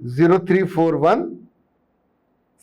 0341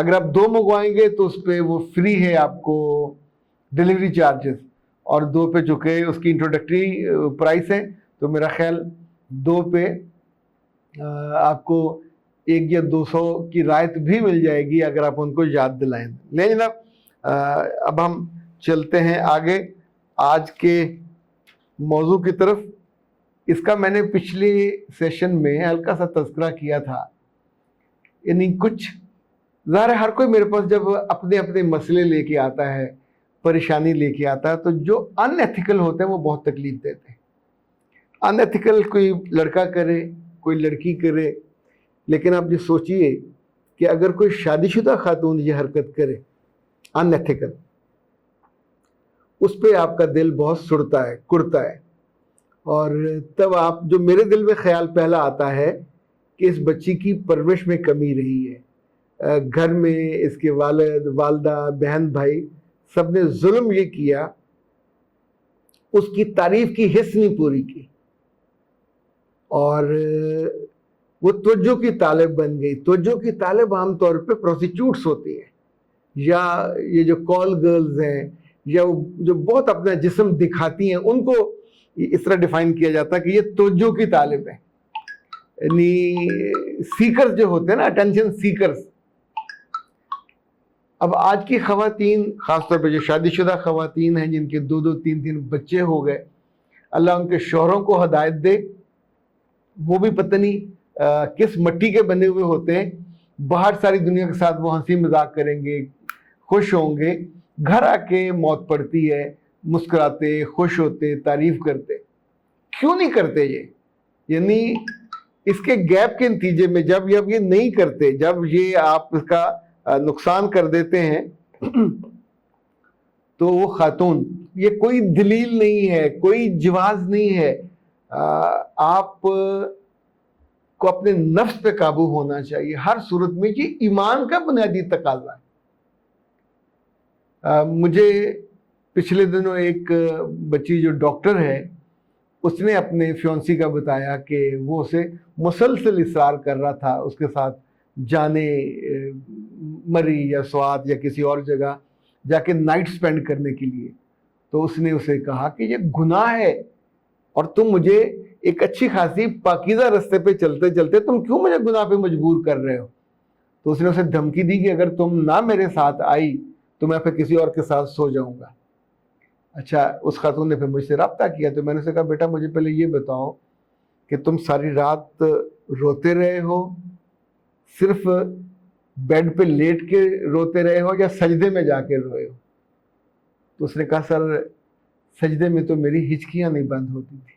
اگر آپ 2 منگوائیں گے تو اس پہ وہ فری ہے آپ کو ڈلیوری چارجز، اور 2 پہ چونکہ اس کی انٹروڈکٹری پرائس ہے تو میرا خیال 2 پہ آپ کو 1 یا 200 کی رعایت بھی مل جائے گی اگر آپ ان کو یاد دلائیں۔ لے جناب اب ہم چلتے ہیں آگے آج کے موضوع کی طرف۔ اس کا میں نے پچھلے سیشن میں ہلکا سا تذکرہ کیا تھا، یعنی کچھ ظاہر ہے ہر کوئی میرے پاس جب اپنے اپنے مسئلے لے کے آتا ہے، پریشانی لے کے آتا ہے، تو جو ان ایتھیکل ہوتے ہیں وہ بہت تکلیف دیتے ہیں۔ ان ایتھیکل کوئی لڑکا کرے، کوئی لڑکی کرے، لیکن آپ یہ سوچئے کہ اگر کوئی شادی شدہ خاتون یہ حرکت کرے ان ایتھیکل، اس پہ آپ کا دل بہت سڑتا ہے، کرتا ہے، اور تب آپ جو میرے دل میں خیال پہلا آتا ہے کہ اس بچی کی پرورش میں کمی رہی ہے، گھر میں اس کے والد والدہ بہن بھائی سب نے ظلم یہ کیا، اس کی تعریف کی حص نہیں پوری کی، اور وہ توجہ کی طالب بن گئی۔ توجہ کی طالب عام طور پہ پروسٹیچیوٹس ہوتی ہیں، یا یہ جو کال گرلز ہیں، یا جو بہت اپنا جسم دکھاتی ہیں، ان کو اس طرح ڈیفائن کیا جاتا ہے کہ یہ توجہ کی طالب ہے، یعنی سیکرز جو ہوتے ہیں نا، اٹینشن سیکرز۔ اب آج کی خواتین، خاص طور پہ جو شادی شدہ خواتین ہیں جن کے 2 3 3 بچے ہو گئے، اللہ ان کے شوہروں کو ہدایت دے، وہ بھی پتہ نہیں کس مٹی کے بنے ہوئے ہوتے ہیں، باہر ساری دنیا کے ساتھ وہ ہنسی مذاق کریں گے، خوش ہوں گے، گھر آ کے موت پڑتی ہے، مسکراتے، خوش ہوتے، تعریف کرتے۔ کیوں نہیں کرتے یہ؟ یعنی اس کے گیپ کے نتیجے میں جب یہ نہیں کرتے، جب یہ آپ اس کا نقصان کر دیتے ہیں، تو وہ خاتون، یہ کوئی دلیل نہیں ہے، کوئی جواز نہیں ہے، آپ کو اپنے نفس پہ قابو ہونا چاہیے ہر صورت میں، یہ ایمان کا بنیادی تقاضا ہے۔ مجھے پچھلے دنوں ایک بچی جو ڈاکٹر ہے، اس نے اپنے فیونسی کا بتایا کہ وہ اسے مسلسل اصرار کر رہا تھا اس کے ساتھ جانے مری یا سوات یا کسی اور جگہ جا کے نائٹ سپینڈ کرنے کے لیے۔ تو اس نے اسے کہا کہ یہ گناہ ہے، اور تم مجھے ایک اچھی خاصی پاکیزہ رستے پہ چلتے چلتے تم کیوں مجھے گناہ پہ مجبور کر رہے ہو؟ تو اس نے اسے دھمکی دی کہ اگر تم نہ میرے ساتھ آئی تو میں پھر کسی اور کے ساتھ سو جاؤں گا۔ اچھا، اس خاتون نے پھر مجھ سے رابطہ کیا، تو میں نے اسے کہا بیٹا مجھے پہلے یہ بتاؤ کہ تم ساری رات روتے رہے ہو، صرف بیڈ پہ لیٹ کے روتے رہے ہو، یا سجدے میں جا کے روئے ہو؟ تو اس نے کہا سر سجدے میں تو میری ہچکیاں نہیں بند ہوتی تھی،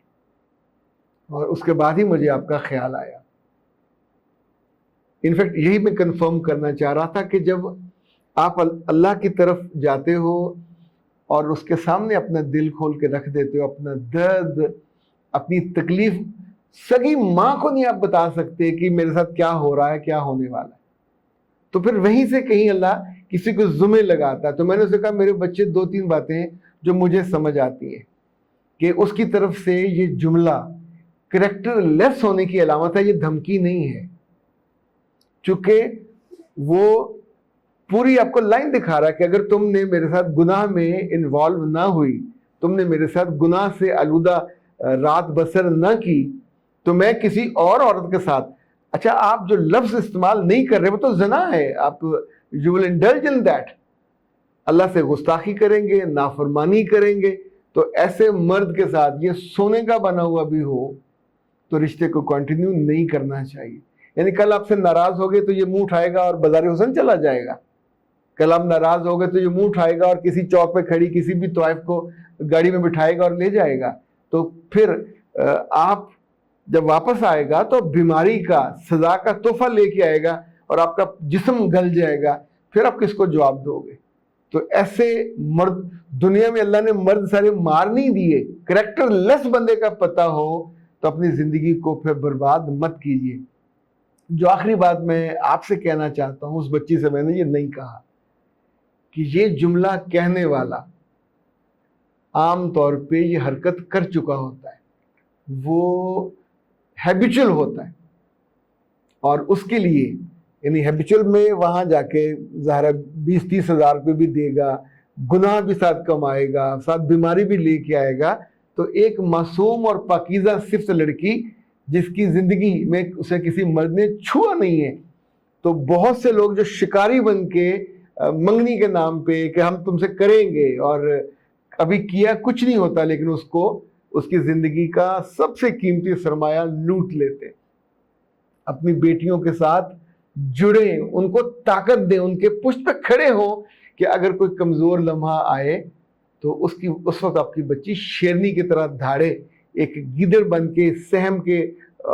اور اس کے بعد ہی مجھے آپ کا خیال آیا۔ انفیکٹ یہی میں کنفرم کرنا چاہ رہا تھا کہ جب آپ اللہ کی طرف جاتے ہو اور اس کے سامنے اپنا دل کھول کے رکھ دیتے ہو، اپنا درد، اپنی تکلیف، سگی ماں کو نہیں آپ بتا سکتے کہ میرے ساتھ کیا ہو رہا ہے، کیا ہونے والا ہے، تو پھر وہیں سے کہیں اللہ کسی کو ذمہ لگاتا ہے۔ تو میں نے اسے کہا میرے بچے 2 3 باتیں ہیں جو مجھے سمجھ آتی ہیں کہ اس کی طرف سے یہ جملہ کریکٹر لیس ہونے کی علامت ہے، یہ دھمکی نہیں ہے، چونکہ وہ پوری آپ کو لائن دکھا رہا ہے کہ اگر تم نے میرے ساتھ گناہ میں انوالو نہ ہوئی، تم نے میرے ساتھ گناہ سے آلودہ رات بسر نہ کی، تو میں کسی اور عورت کے ساتھ، اچھا آپ جو لفظ استعمال نہیں کر رہے وہ تو زنا ہے، آپ you will indulge in that، اللہ سے گستاخی کریں گے، نافرمانی کریں گے، تو ایسے مرد کے ساتھ یہ سونے کا بنا ہوا بھی ہو تو رشتے کو کنٹینیو نہیں کرنا چاہیے۔ یعنی کل آپ سے ناراض ہوگے تو یہ منہ اٹھائے گا اور بازار حسن چلا جائے گا، کل آپ ناراض ہوگے تو یہ منہ اٹھائے گا اور کسی چوک پہ کھڑی کسی بھی طائف کو گاڑی میں بٹھائے گا اور لے جائے گا، تو پھر آپ جب واپس آئے گا تو بیماری کا، سزا کا تحفہ لے کے آئے گا اور آپ کا جسم گل جائے گا، پھر آپ کس کو جواب دو گے؟ تو ایسے مرد دنیا میں اللہ نے مرد سارے مار نہیں دیے، کریکٹر لیس بندے کا پتہ ہو تو اپنی زندگی کو پھر برباد مت کیجیے۔ جو آخری بات میں آپ سے کہنا چاہتا ہوں، اس بچی سے میں نے یہ نہیں کہا کہ یہ جملہ کہنے والا عام طور پہ یہ حرکت کر چکا ہوتا ہے، وہ ہیبیچل ہوتا ہے، اور اس کے لیے یعنی ہیبیچول میں وہاں جا کے ظاہر 20-30 ہزار روپے بھی دے گا، گناہ بھی ساتھ کمائے گا، ساتھ بیماری بھی لے کے آئے گا، تو ایک معصوم اور پاکیزہ صفت لڑکی جس کی زندگی میں اسے کسی مرد نے چھوا نہیں ہے، تو بہت سے لوگ جو شکاری بن کے منگنی کے نام پہ کہ ہم تم سے کریں گے، اور ابھی کیا کچھ نہیں ہوتا، لیکن اس کو اس کی زندگی کا سب سے قیمتی سرمایہ لوٹ لیتے. اپنی بیٹیوں کے ساتھ جڑیں، ان کو طاقت دیں، ان کے پشت پہ کھڑے ہوں کہ اگر کوئی کمزور لمحہ آئے تو اس وقت آپ کی بچی شیرنی کی طرح دھاڑے، ایک گیدڑ بن کے، سہم کے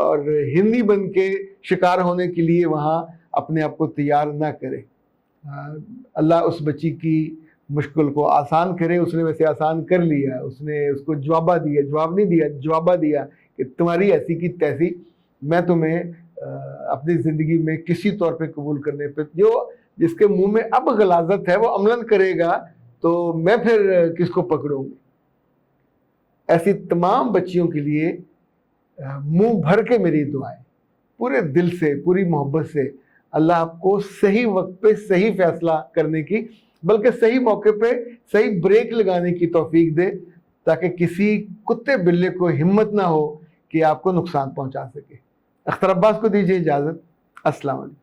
اور ہندی بن کے شکار ہونے کے لیے وہاں اپنے آپ کو تیار نہ کرے. اللہ اس بچی کی مشکل کو آسان کرے. اس نے ویسے آسان کر لیا، اس نے اس کو جواب نہیں دیا، جوابہ دیا کہ تمہاری ایسی کی تیسی، میں تمہیں اپنی زندگی میں کسی طور پہ قبول کرنے پہ، جس کے منہ میں اب غلاظت ہے وہ عملاً کرے گا تو میں پھر کس کو پکڑوں گی. ایسی تمام بچیوں کے لیے منہ بھر کے میری دعائیں، پورے دل سے، پوری محبت سے. اللہ آپ کو صحیح وقت پہ صحیح فیصلہ کرنے کی، بلکہ صحیح موقع پہ صحیح بریک لگانے کی توفیق دے، تاکہ کسی کتے بلے کو ہمت نہ ہو کہ آپ کو نقصان پہنچا سکے. اختر عباس کو دیجیے اجازت. السلام علیکم.